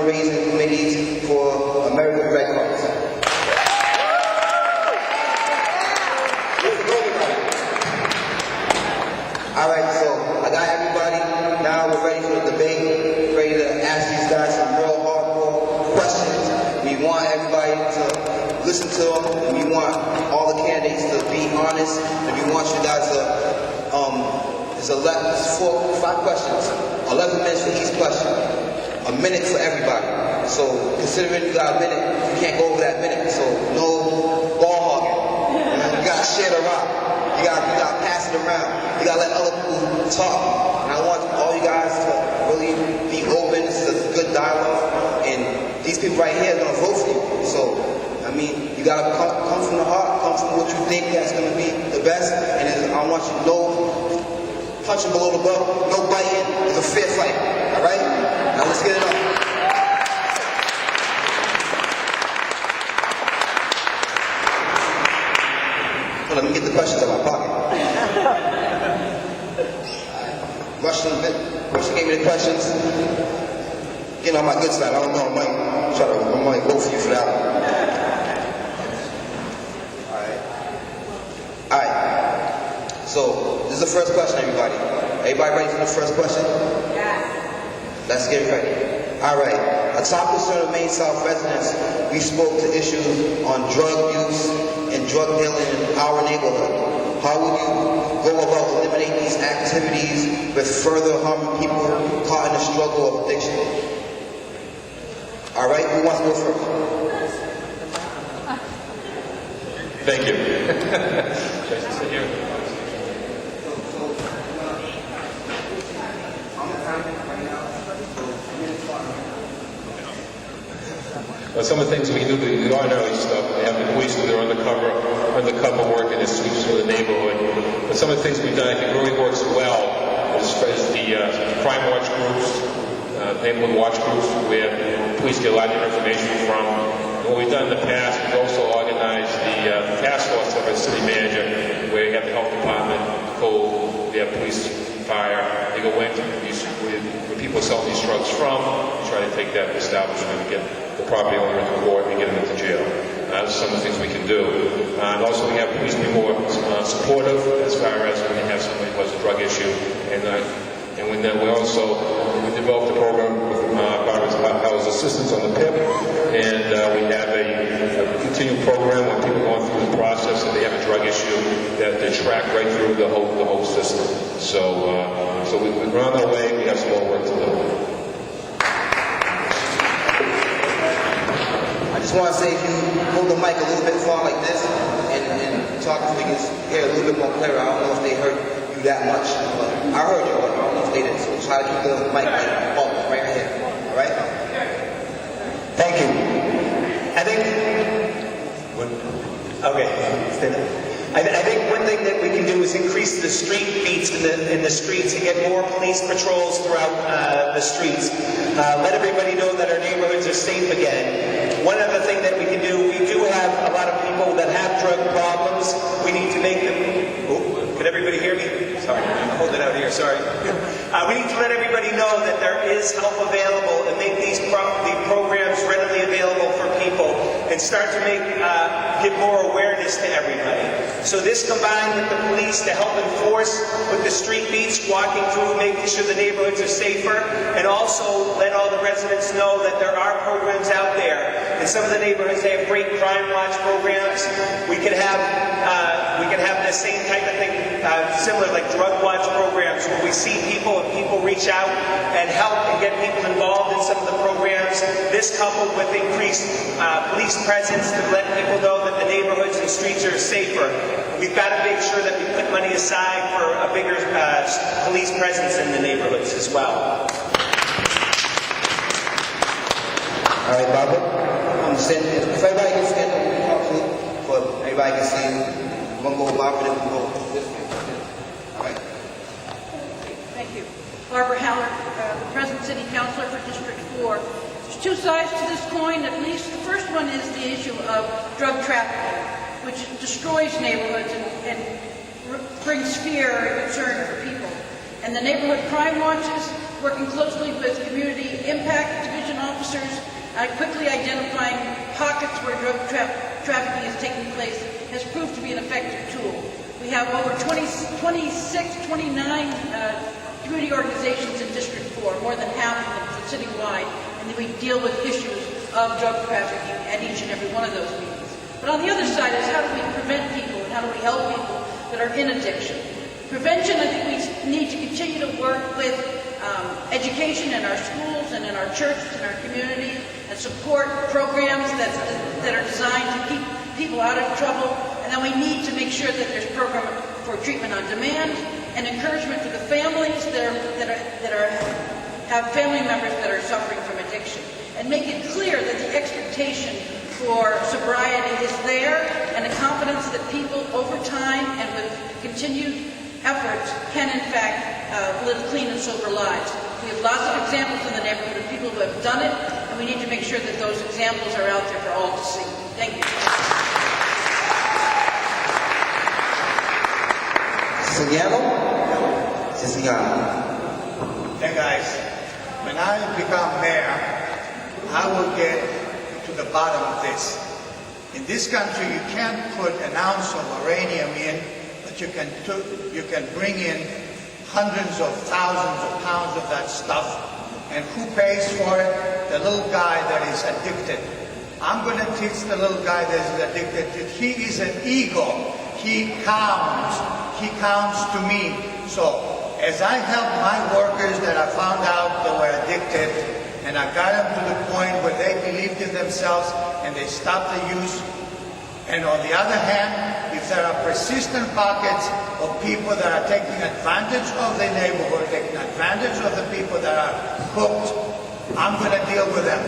fundraising committees for American Red Cross. All right, so I got everybody. Now we're ready for the debate. Ready to ask these guys some real hardcore questions. We want everybody to listen to them. We want all the candidates to be honest, and we want you guys to it's 5 questions. 11 minutes for each question. A minute for everybody. So considering you got a minute, you can't go over that minute. So no ball hogging. You gotta share the rock. You gotta pass it around. You gotta let other people talk. And I want all you guys to really be open. This is a good dialogue. And these people right here are gonna vote for you. So, I mean, you gotta come from the heart, come from what you think that's gonna be the best. And I want you to know, punching below the belt, no biting. It's a fair fight. All right? Now let's get it on. Let me get the questions out of my pocket. Russian gave me the questions. Getting on my good side. I don't know. I might vote for you for that one. All right. So this is the first question, everybody. Everybody ready for the first question? Yes. Let's get ready. All right. A top concern of Main South residents, we spoke to issues on drug use and drug dealing in our neighborhood. How would you go about eliminating these activities with further harming people caught in the struggle of addiction? All right, who wants to go first? Thank you. Sit here. Some of the things we can do, the ordinary stuff, we have the police do their undercover work and the sweeps for the neighborhood. But some of the things we've done, I think really works well as the crime watch groups, neighborhood watch groups, where police get a lot of information from. And what we've done in the past, we've also organized the task force of a city manager, where you have the health department, code, we have police, fire, they go into where people sell these drugs from, try to take that establishment and get the property owner into court and get them into jail. Those are some of the things we can do. And also we have police be more supportive as far as when they have somebody who has a drug issue. And when we also developed a program with house assistance on the PIP, and we have a continued program when people are going through the process and they have a drug issue that they track right through the whole system. So we're on our way. We have some more work to do. I just want to say, if you hold the mic a little bit far like this and talk so we can hear a little bit more clearer. I don't know if they heard you that much, but I heard you, but I don't know if they did. So try to keep the mic like almost right here. All right? Thank you. I think one thing that we can do is increase the street beats in the streets and get more police patrols throughout the streets. Let everybody know that our neighborhoods are safe again. One other thing that we can do, we do have a lot of people that have drug problems. We need to make them... Oh, can everybody hear me? Sorry, I'll hold it out here, sorry. We need to let everybody know that there is help available and make these programs readily available for people and start to give more awareness to everybody. So this combined with the police to help enforce with the street beats, walking through, making sure the neighborhoods are safer, and also let all the residents know that there are programs out there. In some of the neighborhoods, they have great crime watch programs. We could have the same type of thing, similar like drug watch programs, where we see people and people reach out and help and get people involved in some of the programs. This coupled with increased police presence to let people know that the neighborhoods and streets are safer. We've got to make sure that we put money aside for a bigger police presence in the neighborhoods as well. All right, Barbara. If everybody can stand up, we can talk to, but everybody can see. We're going to go Barbara, then we can go this way. All right. Thank you. Barbara Howard, the present City Councilor for District 4. There's two sides to this coin, at least. The first one is the issue of drug trafficking, which destroys neighborhoods and brings fear and concern for people. And the neighborhood crime watches, working closely with Community Impact Division trafficking officers quickly identifying pockets where drug trafficking is taking place has proved to be an effective tool. We have over 29 community organizations in District 4, more than half of them citywide, and we deal with issues of drug trafficking at each and every one of those meetings. But on the other side is how do we prevent people and how do we help people that are in addiction? Prevention, I think we need to continue to work with education in our schools and in our churches and our communities and support programs that are designed to keep people out of trouble. And then we need to make sure that there's program for treatment on demand and encouragement to the families that have family members that are suffering from addiction. And make it clear that the expectation for sobriety is there and a confidence that people over time and with continued efforts can in fact live clean and sober lives. We have lots of examples in the neighborhood of people who have done it, and we need to make sure that those examples are out there for all to see. Thank you. Hey guys, when I become mayor, I will get to the bottom of this. In this country, you can't put an ounce of uranium in, but you can bring in hundreds of thousands of pounds of that stuff. And who pays for it? The little guy that is addicted. I'm going to teach the little guy that is addicted that he is an eagle. He counts. He counts to me. So as I help my workers that I found out that were addicted, and I got them to the point where they believed in themselves and they stopped the use. And on the other hand, if there are persistent pockets of people that are taking advantage of the neighborhood, taking advantage of the people that are hooked, I'm going to deal with them.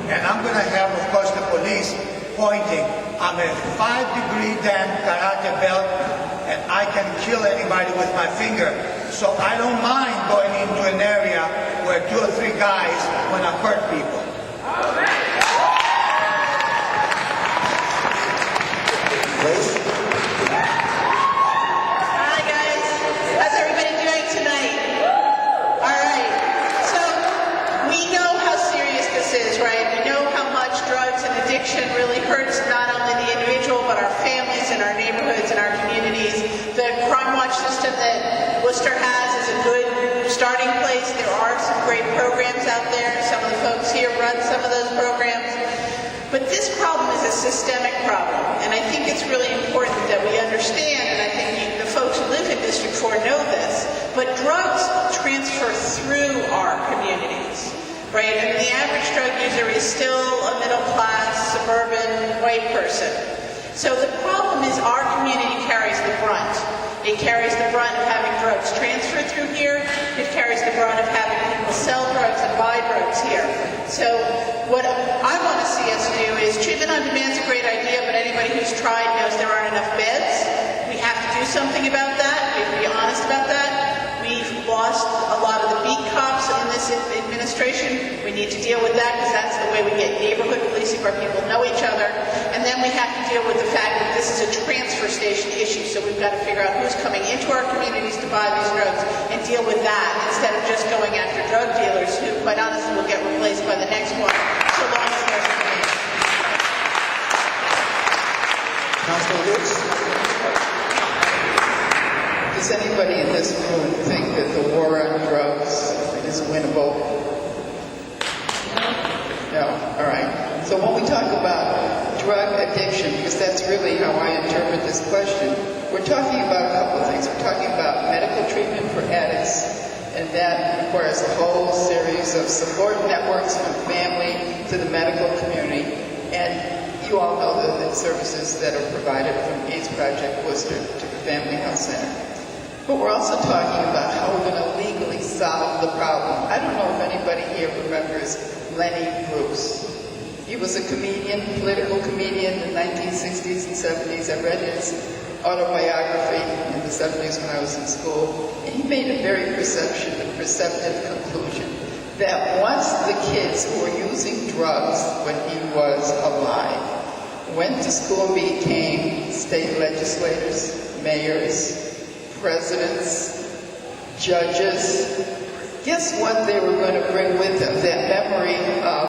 And I'm going to have, of course, the police pointing. I'm a 5-degree damn karate belt, and I can kill anybody with my finger. So I don't mind going into an area where 2 or 3 guys want to hurt people. Hi guys, how's everybody doing tonight? All right, so we know how serious this is, right? We know how much drugs and addiction really hurts not only the individual, but our families and our neighborhoods and our communities. The Crime Watch system that Worcester has is a good starting place. There are some great programs out there. Some of the folks here run some of those programs. But this problem is a systemic problem, and I think it's really important that we understand, and I think the folks who live in District 4 know this, but drugs transfer through our communities, right? I mean, the average drug user is still a middle-class, suburban, white person. So the problem is our community carries the brunt. It carries the brunt of having drugs transferred through here. It carries the brunt of having people sell drugs and buy drugs here. So what I want to see us do is treatment on demand is a great idea, but anybody who's tried knows there aren't enough beds. We have to do something about that. We have to be honest about that. We've lost a lot of the beat cops in this administration. We need to deal with that because that's the way we get neighborhood policing where people know each other. And then we have to deal with the fact that this is a transfer station issue. So we've got to figure out who's coming into our communities to buy these drugs and deal with that instead of just going after drug dealers who, quite honestly, will get replaced by the next one so long as there's a demand. Councilman Woods? Does anybody in this room think that the war on drugs is winnable? No? All right. So when we talk about drug addiction, because that's really how I interpret this question, we're talking about a couple of things. We're talking about medical treatment for addicts, and that requires a whole series of support networks from family to the medical community. And you all know the services that are provided from AIDS Project Worcester to the Family Health Center. But we're also talking about how we're going to legally solve the problem. I don't know if anybody here remembers Lenny Bruce. He was a comedian, political comedian in the 1960s and 70s. I read his autobiography in the 70s when I was in school. And he made a very perceptive conclusion that once the kids who were using drugs when he was alive went to school and became state legislators, mayors, presidents, judges, guess what they were going to bring with them?